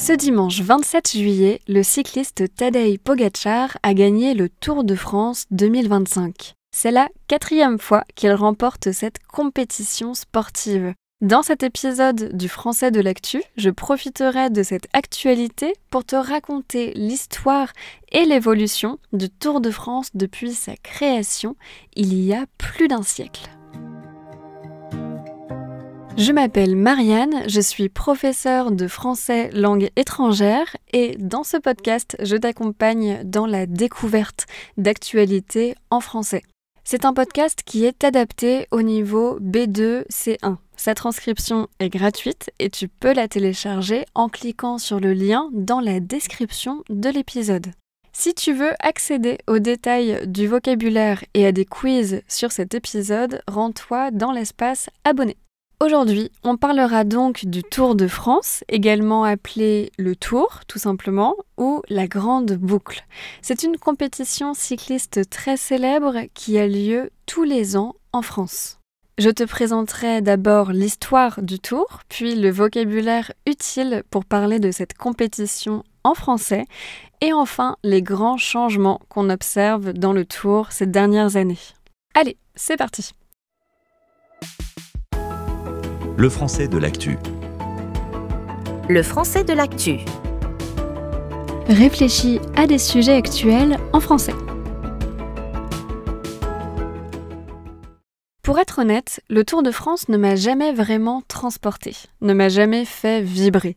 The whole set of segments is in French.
Ce dimanche 27 juillet, le cycliste Tadej Pogačar a gagné le Tour de France 2025. C'est la 4e fois qu'il remporte cette compétition sportive. Dans cet épisode du Français de l'actu, je profiterai de cette actualité pour te raconter l'histoire et l'évolution du Tour de France depuis sa création il y a plus d'un siècle. Je m'appelle Marianne, je suis professeure de français langue étrangère et dans ce podcast, je t'accompagne dans la découverte d'actualités en français. C'est un podcast qui est adapté au niveau B2, C1. Sa transcription est gratuite et tu peux la télécharger en cliquant sur le lien dans la description de l'épisode. Si tu veux accéder aux détails du vocabulaire et à des quiz sur cet épisode, rends-toi dans l'espace abonné. Aujourd'hui, on parlera donc du Tour de France, également appelé le Tour, tout simplement, ou la Grande Boucle. C'est une compétition cycliste très célèbre qui a lieu tous les ans en France. Je te présenterai d'abord l'histoire du Tour, puis le vocabulaire utile pour parler de cette compétition en français, et enfin les grands changements qu'on observe dans le Tour ces dernières années. Allez, c'est parti! Le français de l'actu. Le français de l'actu. Réfléchis à des sujets actuels en français. Pour être honnête, le Tour de France ne m'a jamais vraiment transportée, ne m'a jamais fait vibrer.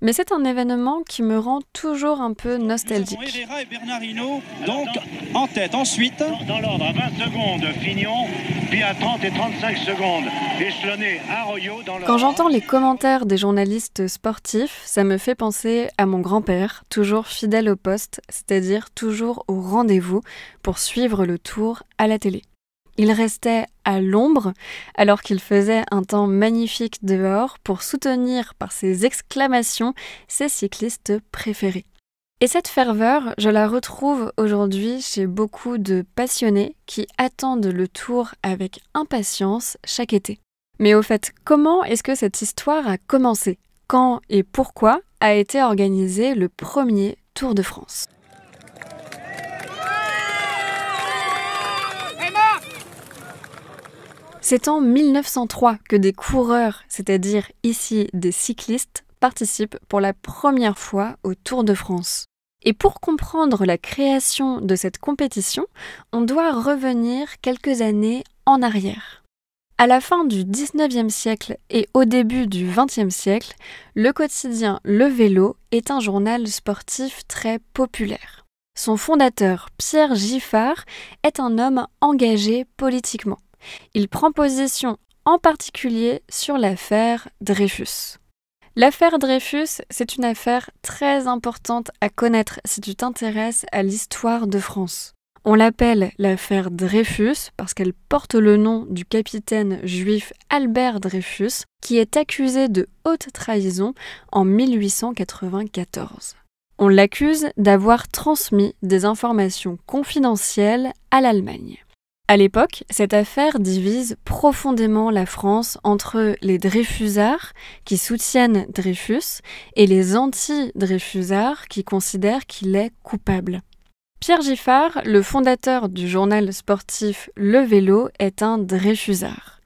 Mais c'est un événement qui me rend toujours un peu nostalgique. Nous avons Herrera et Bernard Hinault, donc en tête. Ensuite, dans l'ordre, à 20 secondes, Fignon, puis à 30 et 35 secondes, échelonné Arroyo dans l'ordre. Quand j'entends les commentaires des journalistes sportifs, ça me fait penser à mon grand-père, toujours fidèle au poste, c'est-à-dire toujours au rendez-vous pour suivre le Tour à la télé. Il restait à l'ombre alors qu'il faisait un temps magnifique dehors pour soutenir par ses exclamations ses cyclistes préférés. Et cette ferveur, je la retrouve aujourd'hui chez beaucoup de passionnés qui attendent le Tour avec impatience chaque été. Mais au fait, comment est-ce que cette histoire a commencé? Quand et pourquoi a été organisé le premier Tour de France? C'est en 1903 que des coureurs, c'est-à-dire ici des cyclistes, participent pour la première fois au Tour de France. Et pour comprendre la création de cette compétition, on doit revenir quelques années en arrière. À la fin du 19e siècle et au début du 20e siècle, le quotidien Le Vélo est un journal sportif très populaire. Son fondateur, Pierre Giffard, est un homme engagé politiquement. Il prend position en particulier sur l'affaire Dreyfus. L'affaire Dreyfus, c'est une affaire très importante à connaître si tu t'intéresses à l'histoire de France. On l'appelle l'affaire Dreyfus parce qu'elle porte le nom du capitaine juif Albert Dreyfus, qui est accusé de haute trahison en 1894. On l'accuse d'avoir transmis des informations confidentielles à l'Allemagne. À l'époque, cette affaire divise profondément la France entre les Dreyfusards, qui soutiennent Dreyfus, et les anti-Dreyfusards, qui considèrent qu'il est coupable. Pierre Giffard, le fondateur du journal sportif Le Vélo, est un Dreyfusard.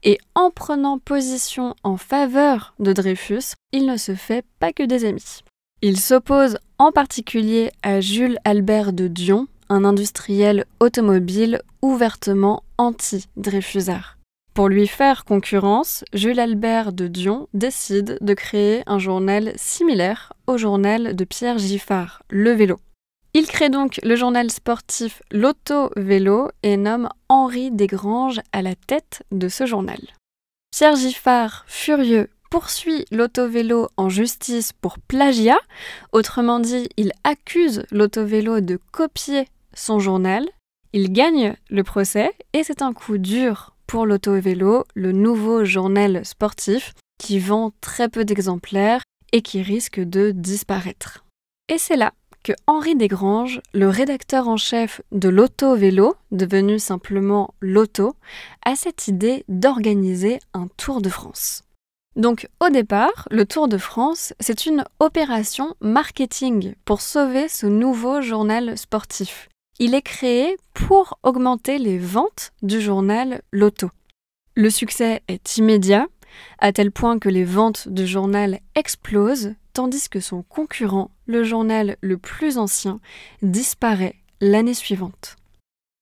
Et en prenant position en faveur de Dreyfus, il ne se fait pas que des amis. Il s'oppose en particulier à Jules Albert de Dion, un industriel automobile ouvertement anti-Dreyfusard. Pour lui faire concurrence, Jules Albert de Dion décide de créer un journal similaire au journal de Pierre Giffard, Le Vélo. Il crée donc le journal sportif L'Auto-Vélo et nomme Henri Desgranges à la tête de ce journal. Pierre Giffard, furieux, poursuit l'autovélo en justice pour plagiat, autrement dit, il accuse l'autovélo de copier son journal, il gagne le procès et c'est un coup dur pour l'autovélo, le nouveau journal sportif qui vend très peu d'exemplaires et qui risque de disparaître. Et c'est là que Henri Desgranges, le rédacteur en chef de l'Auto-Vélo, devenu simplement l'Auto, a cette idée d'organiser un Tour de France. Donc au départ, le Tour de France, c'est une opération marketing pour sauver ce nouveau journal sportif. Il est créé pour augmenter les ventes du journal Lotto. Le succès est immédiat, à tel point que les ventes du journal explosent, tandis que son concurrent, le journal le plus ancien, disparaît l'année suivante.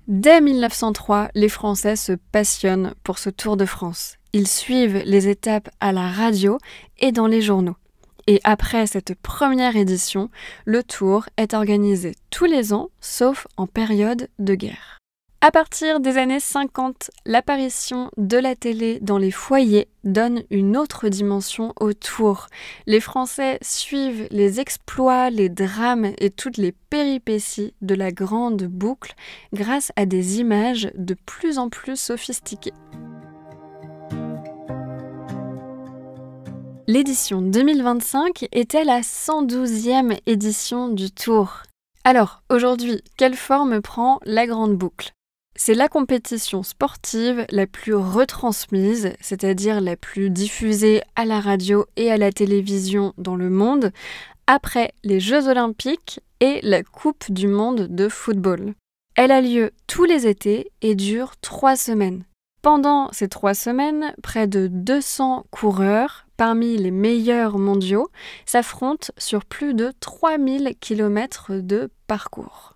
Dès 1903, les Français se passionnent pour ce Tour de France. Ils suivent les étapes à la radio et dans les journaux. Et après cette première édition, le Tour est organisé tous les ans, sauf en période de guerre. À partir des années 50, l'apparition de la télé dans les foyers donne une autre dimension au Tour. Les Français suivent les exploits, les drames et toutes les péripéties de la grande boucle grâce à des images de plus en plus sophistiquées. L'édition 2025 était la 112e édition du Tour. Alors, aujourd'hui, quelle forme prend la grande boucle ? C'est la compétition sportive la plus retransmise, c'est-à-dire la plus diffusée à la radio et à la télévision dans le monde, après les Jeux Olympiques et la Coupe du Monde de football. Elle a lieu tous les étés et dure 3 semaines. Pendant ces 3 semaines, près de 200 coureurs, parmi les meilleurs mondiaux, s'affrontent sur plus de 3000 km de parcours.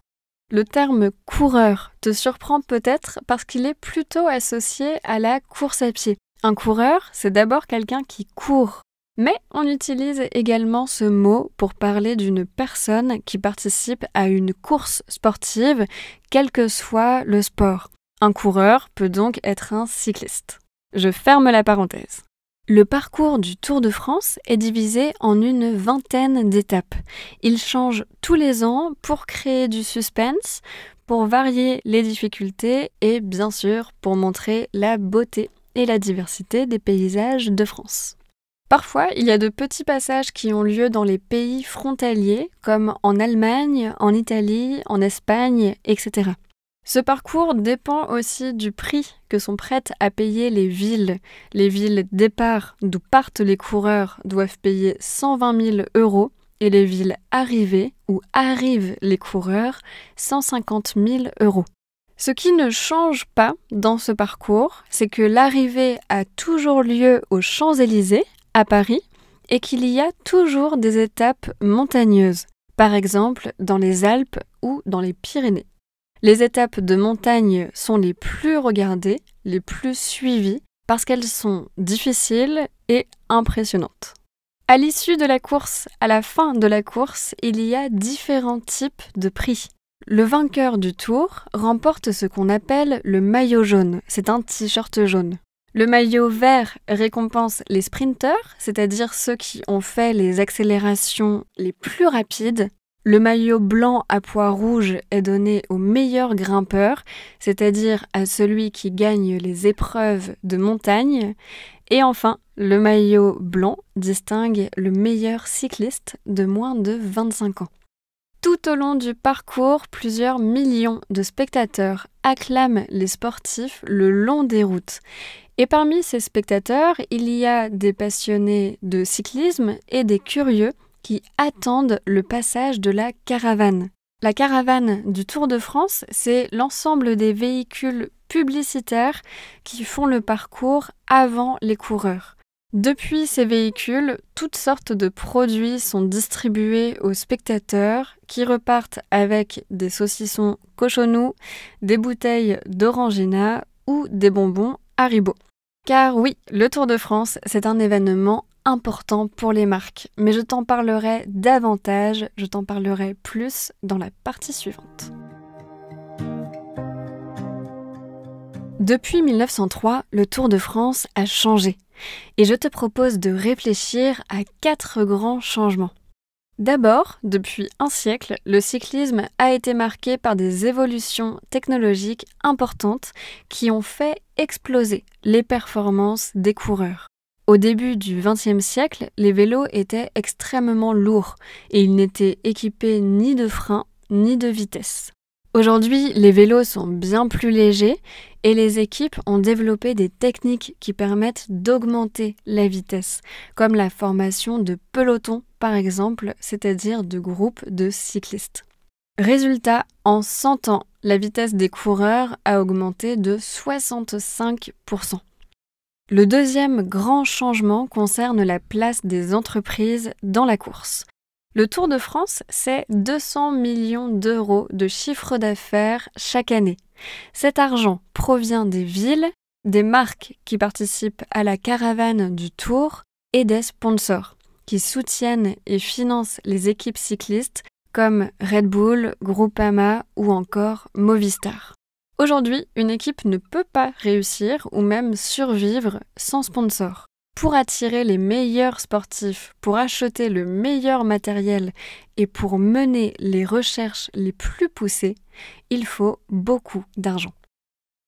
Le terme « coureur » te surprend peut-être parce qu'il est plutôt associé à la course à pied. Un coureur, c'est d'abord quelqu'un qui court. Mais on utilise également ce mot pour parler d'une personne qui participe à une course sportive, quel que soit le sport. Un coureur peut donc être un cycliste. Je ferme la parenthèse. Le parcours du Tour de France est divisé en une vingtaine d'étapes. Il change tous les ans pour créer du suspense, pour varier les difficultés et bien sûr pour montrer la beauté et la diversité des paysages de France. Parfois, il y a de petits passages qui ont lieu dans les pays frontaliers, comme en Allemagne, en Italie, en Espagne, etc. Ce parcours dépend aussi du prix que sont prêtes à payer les villes. Les villes départ d'où partent les coureurs doivent payer 120 000 € et les villes arrivées où arrivent les coureurs 150 000 €. Ce qui ne change pas dans ce parcours, c'est que l'arrivée a toujours lieu aux Champs-Élysées, à Paris, et qu'il y a toujours des étapes montagneuses, par exemple dans les Alpes ou dans les Pyrénées. Les étapes de montagne sont les plus regardées, les plus suivies, parce qu'elles sont difficiles et impressionnantes. À l'issue de la course, à la fin de la course, il y a différents types de prix. Le vainqueur du Tour remporte ce qu'on appelle le maillot jaune, c'est un t-shirt jaune. Le maillot vert récompense les sprinteurs, c'est-à-dire ceux qui ont fait les accélérations les plus rapides. Le maillot blanc à pois rouge est donné au meilleur grimpeur, c'est-à-dire à celui qui gagne les épreuves de montagne. Et enfin, le maillot blanc distingue le meilleur cycliste de moins de 25 ans. Tout au long du parcours, plusieurs millions de spectateurs acclament les sportifs le long des routes. Et parmi ces spectateurs, il y a des passionnés de cyclisme et des curieux qui attendent le passage de la caravane. La caravane du Tour de France, c'est l'ensemble des véhicules publicitaires qui font le parcours avant les coureurs. Depuis ces véhicules, toutes sortes de produits sont distribués aux spectateurs qui repartent avec des saucissons cochonou, des bouteilles d'Orangina ou des bonbons Haribo. Car oui, le Tour de France, c'est un événement important pour les marques, mais je t'en parlerai davantage, je t'en parlerai plus dans la partie suivante. Depuis 1903, le Tour de France a changé, et je te propose de réfléchir à 4 grands changements. D'abord, depuis un siècle, le cyclisme a été marqué par des évolutions technologiques importantes qui ont fait exploser les performances des coureurs. Au début du XXe siècle, les vélos étaient extrêmement lourds et ils n'étaient équipés ni de freins ni de vitesse. Aujourd'hui, les vélos sont bien plus légers et les équipes ont développé des techniques qui permettent d'augmenter la vitesse, comme la formation de pelotons par exemple, c'est-à-dire de groupes de cyclistes. Résultat, en 100 ans, la vitesse des coureurs a augmenté de 65%. Le deuxième grand changement concerne la place des entreprises dans la course. Le Tour de France, c'est 200 millions d'euros de chiffre d'affaires chaque année. Cet argent provient des villes, des marques qui participent à la caravane du Tour et des sponsors qui soutiennent et financent les équipes cyclistes comme Red Bull, Groupama ou encore Movistar. Aujourd'hui, une équipe ne peut pas réussir ou même survivre sans sponsor. Pour attirer les meilleurs sportifs, pour acheter le meilleur matériel et pour mener les recherches les plus poussées, il faut beaucoup d'argent.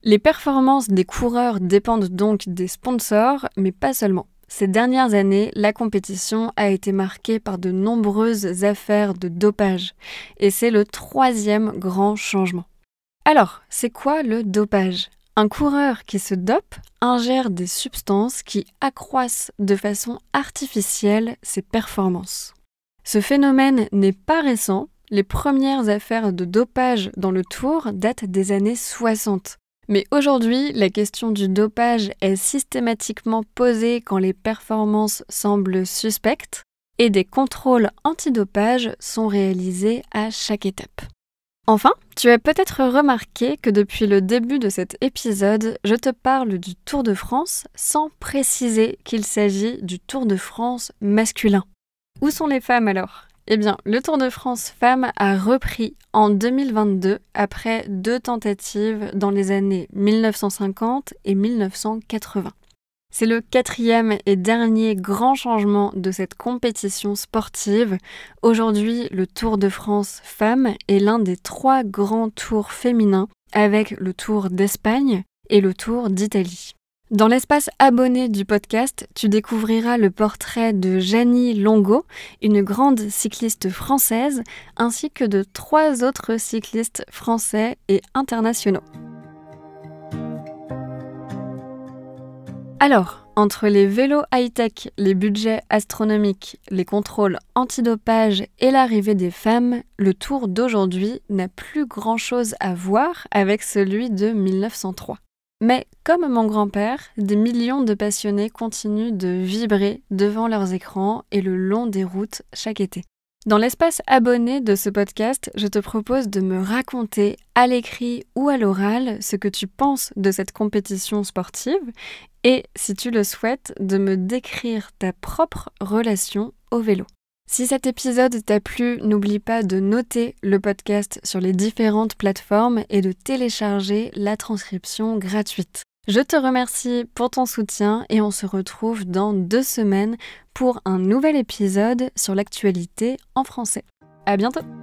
Les performances des coureurs dépendent donc des sponsors, mais pas seulement. Ces dernières années, la compétition a été marquée par de nombreuses affaires de dopage, et c'est le troisième grand changement. Alors, c'est quoi le dopage ? Un coureur qui se dope ingère des substances qui accroissent de façon artificielle ses performances. Ce phénomène n'est pas récent, les premières affaires de dopage dans le Tour datent des années 60. Mais aujourd'hui, la question du dopage est systématiquement posée quand les performances semblent suspectes et des contrôles antidopage sont réalisés à chaque étape. Enfin, tu as peut-être remarqué que depuis le début de cet épisode, je te parle du Tour de France sans préciser qu'il s'agit du Tour de France masculin. Où sont les femmes alors ? Eh bien, le Tour de France femmes a repris en 2022 après 2 tentatives dans les années 1950 et 1980. C'est le 4e et dernier grand changement de cette compétition sportive. Aujourd'hui, le Tour de France femmes est l'un des 3 grands tours féminins avec le Tour d'Espagne et le Tour d'Italie. Dans l'espace abonné du podcast, tu découvriras le portrait de Jeannie Longo, une grande cycliste française, ainsi que de 3 autres cyclistes français et internationaux. Alors, entre les vélos high-tech, les budgets astronomiques, les contrôles antidopage et l'arrivée des femmes, le Tour d'aujourd'hui n'a plus grand-chose à voir avec celui de 1903. Mais comme mon grand-père, des millions de passionnés continuent de vibrer devant leurs écrans et le long des routes chaque été. Dans l'espace abonné de ce podcast, je te propose de me raconter à l'écrit ou à l'oral ce que tu penses de cette compétition sportive et, si tu le souhaites, de me décrire ta propre relation au vélo. Si cet épisode t'a plu, n'oublie pas de noter le podcast sur les différentes plateformes et de télécharger la transcription gratuite. Je te remercie pour ton soutien et on se retrouve dans 2 semaines pour un nouvel épisode sur l'actualité en français. À bientôt!